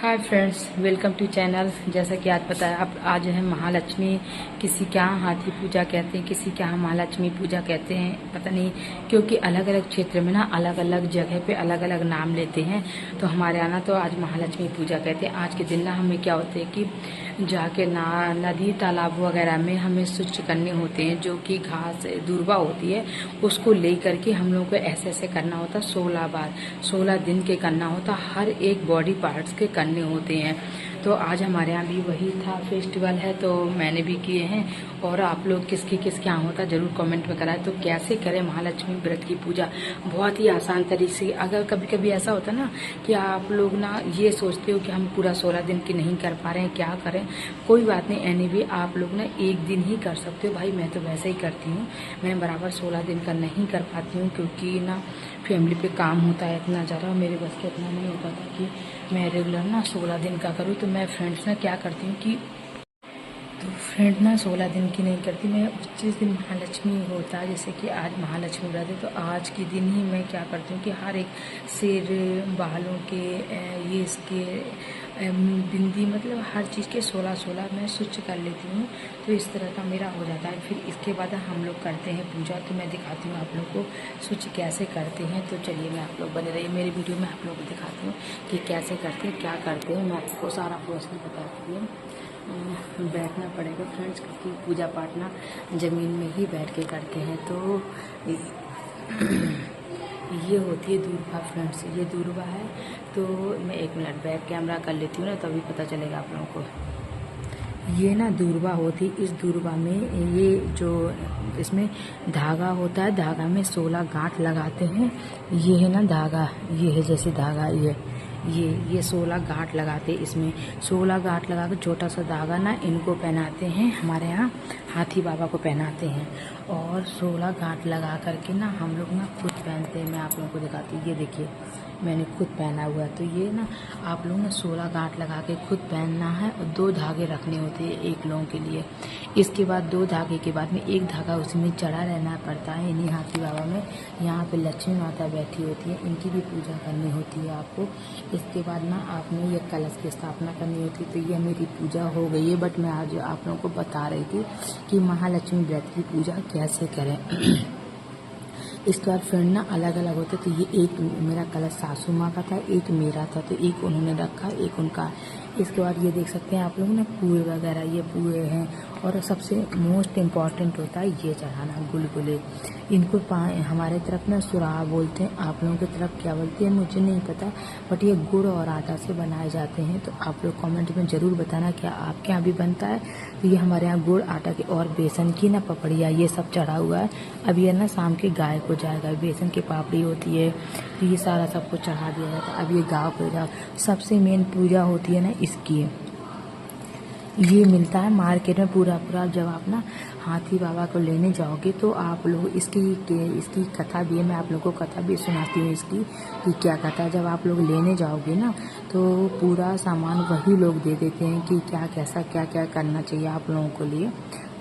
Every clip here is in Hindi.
Hi friends, welcome to channel. जैसा कि आज पता है, अब आज है महालक्ष्मी। किसी के यहाँ हाथी पूजा कहते हैं, किसी के यहाँ महालक्ष्मी पूजा कहते हैं, पता नहीं, क्योंकि अलग अलग क्षेत्र में ना अलग अलग जगह पे अलग अलग नाम लेते हैं। तो हमारे यहाँ ना तो आज महालक्ष्मी पूजा कहते हैं। आज के दिन ना हमें क्या होता है कि जाके नदी तालाब वगैरह में हमें स्वच्छ करने होते हैं, जो कि घास दूर्वा होती है उसको ले करके हम लोगों को ऐसे ऐसे करना होता। 16 बार 16 दिन के करना होता, हर एक बॉडी पार्ट्स के करने होते हैं। तो आज हमारे यहाँ भी वही था, फेस्टिवल है तो मैंने भी किए हैं। और आप लोग किसके यहाँ होता जरूर कमेंट में कराएं। तो कैसे करें महालक्ष्मी व्रत की पूजा? बहुत ही आसान तरीके से। अगर कभी कभी ऐसा होता ना कि आप लोग ना ये सोचते हो कि हम पूरा 16 दिन की नहीं कर पा रहे हैं, क्या करें, कोई बात नहीं। एनी भी आप लोग ना एक दिन ही कर सकते हो। भाई मैं तो वैसे ही करती हूँ, मैं बराबर 16 दिन का नहीं कर पाती हूँ, क्योंकि ना फैमिली पे काम होता है इतना ज़्यादा, मेरे बस के इतना नहीं हो पाता कि मैं रेगुलर ना 16 दिन का करूँ। तो मैं फ्रेंड्स ना क्या करती हूँ कि फ्रेंड ना 16 दिन की नहीं करती मैं। जिस दिन महालक्ष्मी होता है, जैसे कि आज महालक्ष्मी व्रत है, तो आज के दिन ही मैं क्या करती हूँ कि हर एक सिर बालों के ये इसके बिंदी, मतलब हर चीज़ के 16 मैं स्वच्छ कर लेती हूँ। तो इस तरह का मेरा हो जाता है। फिर इसके बाद हम लोग करते हैं पूजा। तो मैं दिखाती हूँ आप लोग को स्वच्छ कैसे करते हैं। तो चलिए, मैं आप लोग बने रहिए मेरी वीडियो में, आप लोग को दिखाती हूँ कि कैसे करते हैं, क्या करते हैं। मैं आपको सारा प्रोसेस बताती हूँ। बैठना पड़ेगा फ्रेंड्स, क्योंकि पूजा पाठ ना ज़मीन में ही बैठ के करते हैं। तो ये होती है दूर्वा फ्रेंड्स, ये दूर्वा है। तो मैं 1 मिनट बैक कैमरा कर लेती हूँ ना, तभी पता चलेगा आप लोगों को। ये ना दूर्वा होती, इस दूर्वा में ये जो इसमें धागा होता है, धागा में 16 गांठ लगाते हैं। ये है ना धागा, ये है जैसे धागा, ये 16 गांठ लगाते। इसमें 16 गांठ लगा के छोटा सा धागा ना इनको पहनाते हैं, हमारे यहाँ हाथी बाबा को पहनाते हैं। और 16 गांठ लगा करके ना हम लोग ना खुद पहनते हैं। मैं आप लोगों को दिखाती हूँ, ये देखिए मैंने खुद पहना हुआ है। तो ये ना आप लोग ना 16 गांठ लगा के खुद पहनना है, और 2 धागे रखने होते हैं एक लोगों के लिए। इसके बाद 2 धागे के बाद में 1 धागा उसमें चढ़ा रहना पड़ता है। इन्हीं हाथी बाबा में यहाँ पे लक्ष्मी माता बैठी होती है, इनकी भी पूजा करनी होती है आपको। इसके बाद ना आपने ये कलश की स्थापना करनी होती है। तो ये मेरी पूजा हो गई है, बट मैं आज आप लोगों को बता रही थी कि महालक्ष्मी व्रत की पूजा कैसे करें। इसके बाद फ्रेंड ना अलग अलग होते। तो ये एक मेरा कलश सासू माँ का था, एक मेरा था, तो एक उन्होंने रखा, एक उनका। इसके बाद ये देख सकते हैं आप लोग ना पुए वगैरह, ये पुए हैं। और सबसे मोस्ट इम्पॉर्टेंट होता है ये चढ़ाना, गुलगुले। इनको हमारे तरफ ना सुराह बोलते हैं, आप लोगों की तरफ क्या बोलते हैं मुझे नहीं पता, बट ये गुड़ और आटा से बनाए जाते हैं। तो आप लोग कमेंट में ज़रूर बताना क्या आपके यहाँ भी बनता है। तो ये हमारे यहाँ गुड़ आटा की और बेसन की ना पपड़िया, ये सब चढ़ा हुआ है। अब ये ना शाम के गाय को जाएगा। बेसन की पापड़ी होती है, तो ये सारा सब कुछ चढ़ा दिया जाता है। अब ये गाँव को जाओ, सबसे मेन पूजा होती है ना इसकी। ये मिलता है मार्केट में पूरा। जब आप ना हाथी बाबा को लेने जाओगे तो आप लोग इसकी कथा भी है, मैं आप लोगों को कथा भी सुनाती हूँ इसकी कि क्या कथा है। जब आप लोग लेने जाओगे ना तो पूरा सामान वही लोग दे देते हैं कि क्या कैसा क्या क्या करना चाहिए आप लोगों को लिए,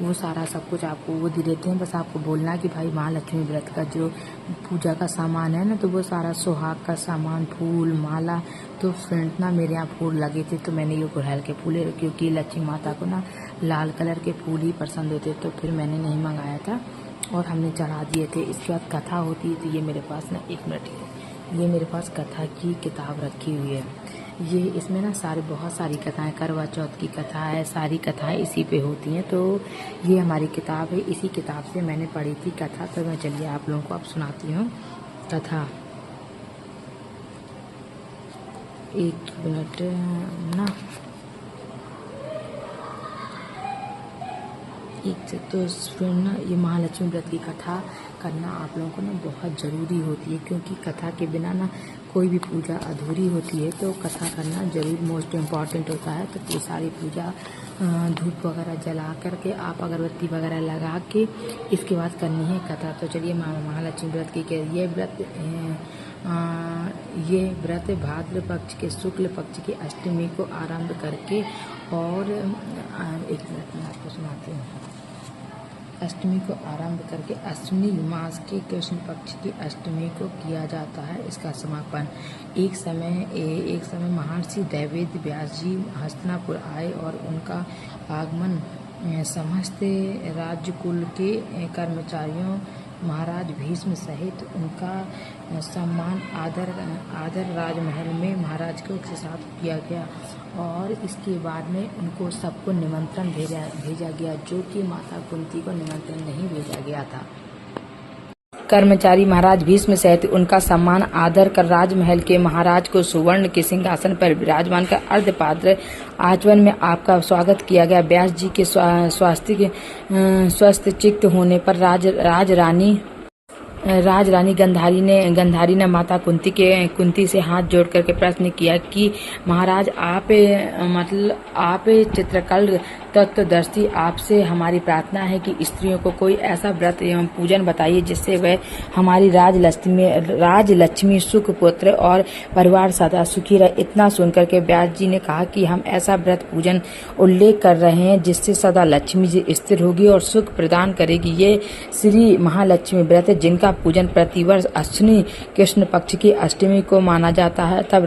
वो सारा सब कुछ आपको वो दे देते हैं। बस आपको बोलना है कि भाई महालक्ष्मी व्रत का जो पूजा का सामान है ना, तो वो सारा सुहाग का सामान, फूल माला। तो फ्रेंड ना मेरे यहाँ फूल लगे थे, तो मैंने ये गुड़हल के फूल, क्योंकि लक्ष्मी माता को ना लाल कलर के फूल ही पसंद होते, तो फिर मैंने नहीं मंगाया था और हमने चढ़ा दिए थे। इसके बाद कथा होती है। तो ये मेरे पास ना 1 मिनट, ये मेरे पास कथा की किताब रखी हुई है। ये इसमें ना बहुत सारी कथाएं, करवा चौथ की कथा है, सारी कथाएं इसी पे होती हैं। तो ये हमारी किताब है, इसी किताब से मैंने पढ़ी थी कथा। तो मैं चलिए आप लोगों को अब सुनाती हूँ कथा। 1 मिनट ना, तो फ्रेंड ना ये महालक्ष्मी व्रत की कथा करना आप लोगों को ना बहुत ज़रूरी होती है, क्योंकि कथा के बिना ना कोई भी पूजा अधूरी होती है। तो कथा करना ज़रूर मोस्ट इम्पॉर्टेंट होता है। तो सारी पूजा धूप वगैरह जला करके आप अगरबत्ती वगैरह लगा के इसके बाद करनी है कथा। तो चलिए महालक्ष्मी व्रत की ये व्रत भाद्र पक्ष के शुक्ल पक्ष की अष्टमी को आरंभ करके, और 1 मिनट में आपको सुनाती हूँ। अष्टमी को आरंभ करके अश्विनी मास के कृष्ण पक्ष की अष्टमी को किया जाता है इसका समापन। एक समय महर्षि दैवेद्य व्यास जी हस्तिनापुर आए और उनका आगमन समस्त राजकुल के कर्मचारियों महाराज भीष्म सहित उनका सम्मान आदर राजमहल में महाराज के साथ किया गया और इसके बाद में उनको सबको निमंत्रण भेजा गया, जो कि माता कुंती को निमंत्रण नहीं भेजा गया था। कर्मचारी महाराज भीष्म सहित उनका सम्मान आदर कर राजमहल के महाराज को सुवर्ण के सिंहासन पर विराजमान कर अर्धपात्र आचमन में आपका स्वागत किया गया। व्यास जी के स्वस्थ चित्त होने पर राजरानी गंधारी ने माता कुंती से हाथ जोड़ करके प्रश्न किया कि महाराज आप चित्रकल तत्वदर्शी, आपसे हमारी प्रार्थना है कि स्त्रियों को कोई ऐसा व्रत एवं पूजन बताइए जिससे वह हमारी राजलक्ष्मी सुख पुत्र और परिवार सदा सुखी रहे। इतना सुनकर के व्यास जी ने कहा कि हम ऐसा व्रत पूजन उल्लेख कर रहे हैं जिससे सदा लक्ष्मी जी स्थिर होगी और सुख प्रदान करेगी। ये श्री महालक्ष्मी व्रत है जिनका पूजन प्रतिवर्ष अश्विनी कृष्ण पक्ष की अष्टमी को माना जाता है। तब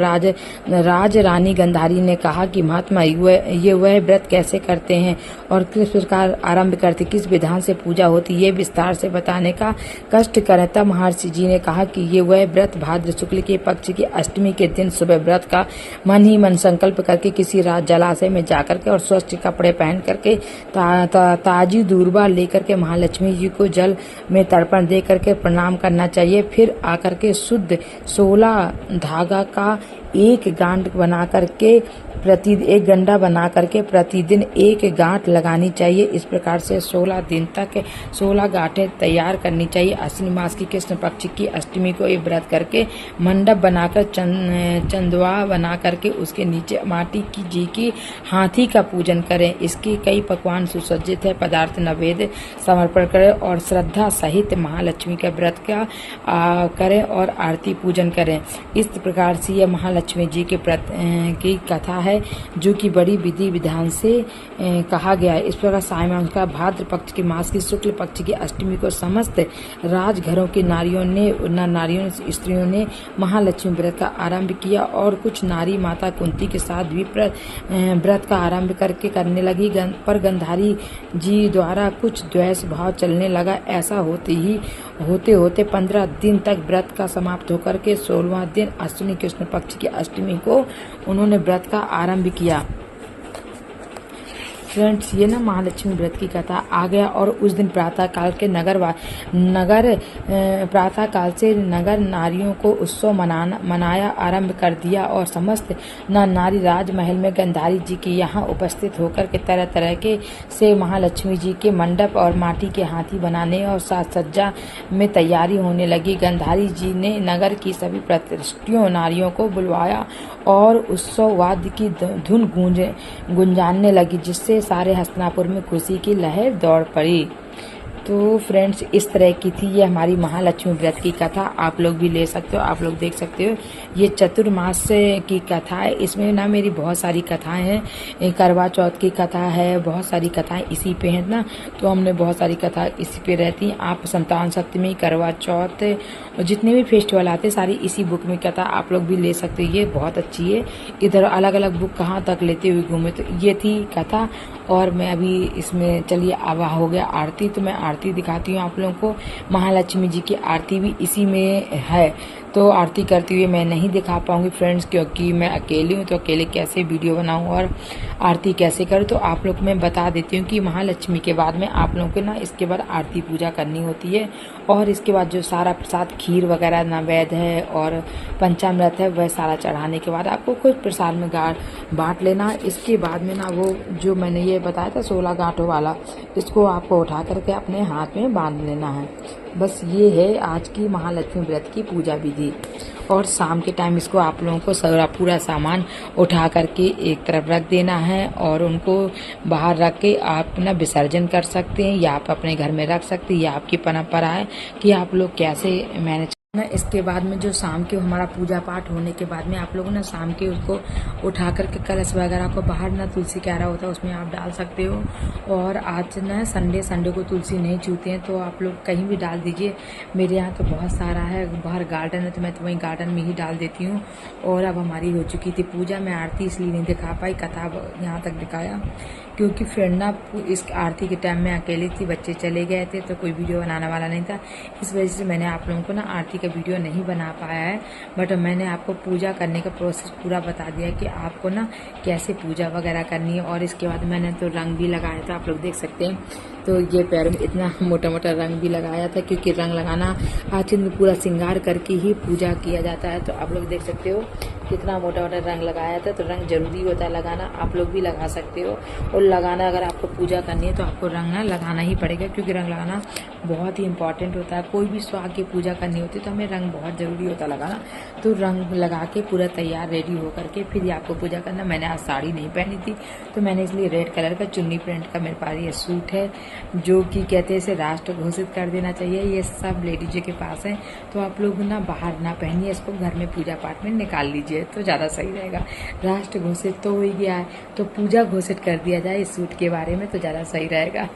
राजरानी गंधारी ने कहा कि महात्मा ये वह व्रत कैसे करते हैं और किस प्रकार आरंभ करते, किस विधान से पूजा होती, ये विस्तार से बताने का कष्ट करें। तब महर्षि जी ने कहा कि ये वह व्रत भाद्र शुक्ल के पक्ष की अष्टमी के दिन सुबह व्रत का मन ही मन संकल्प करके किसी रात जलाशय में जाकर के और स्वच्छ कपड़े पहन करके ताजी दूर्वा लेकर के महालक्ष्मी जी को जल में तर्पण दे करके प्रणाम करना चाहिए। फिर आकर के शुद्ध 16 धागा का एक गंडा बना करके प्रतिदिन एक गांठ लगानी चाहिए। इस प्रकार से 16 दिन तक 16 गांठें तैयार करनी चाहिए। अश्विनी मास की कृष्ण पक्ष की अष्टमी को ये व्रत करके मंडप बनाकर चंदवा बना करके उसके नीचे माटी की हाथी का पूजन करें। इसके कई पकवान सुसज्जित है, पदार्थ नैवेद्य समर्पण करें और श्रद्धा सहित महालक्ष्मी के व्रत का करें और आरती पूजन करें। इस प्रकार से यह महालक्ष्मी जी की कथा है जो कि बड़ी विधि विधान से कहा गया है। इस प्रकार सायमांस का भाद्र पक्ष के मास की शुक्ल पक्ष की अष्टमी को समस्त राजघरों की स्त्रियों ने महालक्ष्मी व्रत का आरंभ किया और कुछ नारी माता कुंती के साथ भी व्रत का आरंभ करने लगी, पर गंधारी जी द्वारा कुछ द्वेष भाव चलने लगा। ऐसा होते 15 दिन तक व्रत का समाप्त होकर के 16वां दिन अश्विनी कृष्ण पक्ष की अष्टमी को उन्होंने व्रत का आरंभ किया। फ्रेंड्स, ये ना महालक्ष्मी व्रत की कथा आ गया और उस दिन प्रातः काल से नगर नारियों को उत्सव मनाया आरंभ कर दिया और समस्त नारी राजमहल में गंधारी जी के यहाँ उपस्थित होकर के तरह तरह के से महालक्ष्मी जी के मंडप और माटी के हाथी बनाने और साज सज्जा में तैयारी होने लगी। गंधारी जी ने नगर की सभी प्रतिष्ठियों नारियों को बुलवाया और उत्सव वाद्य की धुन गुंजाने लगी, जिससे सारे हस्तिनापुर में खुशी की लहर दौड़ पड़ी। तो फ्रेंड्स, इस तरह की थी ये हमारी महालक्ष्मी व्रत की कथा। आप लोग भी ले सकते हो, आप लोग देख सकते हो। ये चतुर्मास की कथा है। इसमें ना मेरी बहुत सारी कथाएं हैं। करवा चौथ की कथा है, बहुत सारी कथाएं इसी पे हैं ना, तो हमने बहुत सारी कथा इसी पे रहती हैं। आप संतान सप्तमी, करवा चौथ और जितने भी फेस्टिवल आते हैं सारी इसी बुक में कथा आप लोग भी ले सकते हो। ये बहुत अच्छी है। इधर अलग अलग बुक कहाँ तक लेते हुए घूमे, तो ये थी कथा। और मैं अभी इसमें चलिए अब हो गया आरती, तो मैं आरती दिखाती हूँ आप लोगों को। महालक्ष्मी जी की आरती भी इसी में है, तो आरती करती हुई मैं नहीं दिखा पाऊंगी फ्रेंड्स, क्योंकि मैं अकेली हूँ। तो अकेले कैसे वीडियो बनाऊँ और आरती कैसे करूँ, तो आप लोग मैं बता देती हूँ कि महालक्ष्मी के बाद में आप लोगों को ना इसके बाद आरती पूजा करनी होती है। और इसके बाद जो सारा प्रसाद खीर वगैरह नैवेद्य है और पंचामृत है वह सारा चढ़ाने के बाद आपको कुछ प्रसाद में बांट लेना। इसके बाद में ना वो जो मैंने ये बताया था 16 गांठों वाला, इसको आपको उठा करके अपने हाथ में बांध लेना है। बस ये है आज की महालक्ष्मी व्रत की पूजा विधि। और शाम के टाइम इसको आप लोगों को सारा पूरा सामान उठा करके एक तरफ रख देना है और उनको बाहर रख के आप ना विसर्जन कर सकते हैं, या आप अपने घर में रख सकते हैं। या आपकी परंपरा है कि आप लोग कैसे मैनेज ना इसके बाद में जो शाम के हमारा पूजा पाठ होने के बाद में आप लोग ना शाम के उसको उठा करके कलश वगैरह को बाहर ना तुलसी क्यारा होता है उसमें आप डाल सकते हो। और आज ना संडे को तुलसी नहीं छूते हैं तो आप लोग कहीं भी डाल दीजिए। मेरे यहाँ तो बहुत सारा है, बाहर गार्डन है तो मैं तो वहीं गार्डन में ही डाल देती हूँ। और अब हमारी हो चुकी थी पूजा, मैं आरती इसलिए नहीं दिखा पाई, कथा यहाँ तक दिखाया क्योंकि फिर ना इस आरती के टाइम में अकेली थी, बच्चे चले गए थे तो कोई वीडियो बनाने वाला नहीं था। इस वजह से मैंने आप लोगों को ना आरती का वीडियो नहीं बना पाया है, बट मैंने आपको पूजा करने का प्रोसेस पूरा बता दिया कि आपको ना कैसे पूजा वगैरह करनी है। और इसके बाद मैंने तो रंग भी लगाया था, आप लोग देख सकते हैं। तो ये पैर में इतना मोटा मोटा रंग भी लगाया था क्योंकि रंग लगाना आखिर में पूरा श्रृंगार करके ही पूजा किया जाता है। तो आप लोग देख सकते हो कितना मोटा मोटा रंग लगाया था। तो रंग जरूरी होता है लगाना, आप लोग भी लगा सकते हो। और लगाना, अगर आपको पूजा करनी है तो आपको रंग ना लगाना ही पड़ेगा क्योंकि रंग लगाना बहुत ही इंपॉर्टेंट होता है। कोई भी स्वाग की पूजा करनी होती है तो हमें रंग बहुत ज़रूरी होता है लगाना। तो रंग लगा के पूरा तैयार रेडी होकर के फिर आपको पूजा करना। मैंने आज साड़ी नहीं पहनी थी तो मैंने इसलिए रेड कलर का चुन्नी प्रिंट का मेरे पास ये सूट है जो कि कहते हैं इसे राष्ट्र घोषित कर देना चाहिए। ये सब लेडीज के पास है तो आप लोग ना बाहर ना पहनिए, इसको घर में पूजा पाठ में निकाल लीजिए तो ज़्यादा सही रहेगा। राष्ट्र घोषित तो हो ही गया है तो पूजा घोषित कर दिया जाए इस सूट के बारे में तो ज़्यादा सही रहेगा।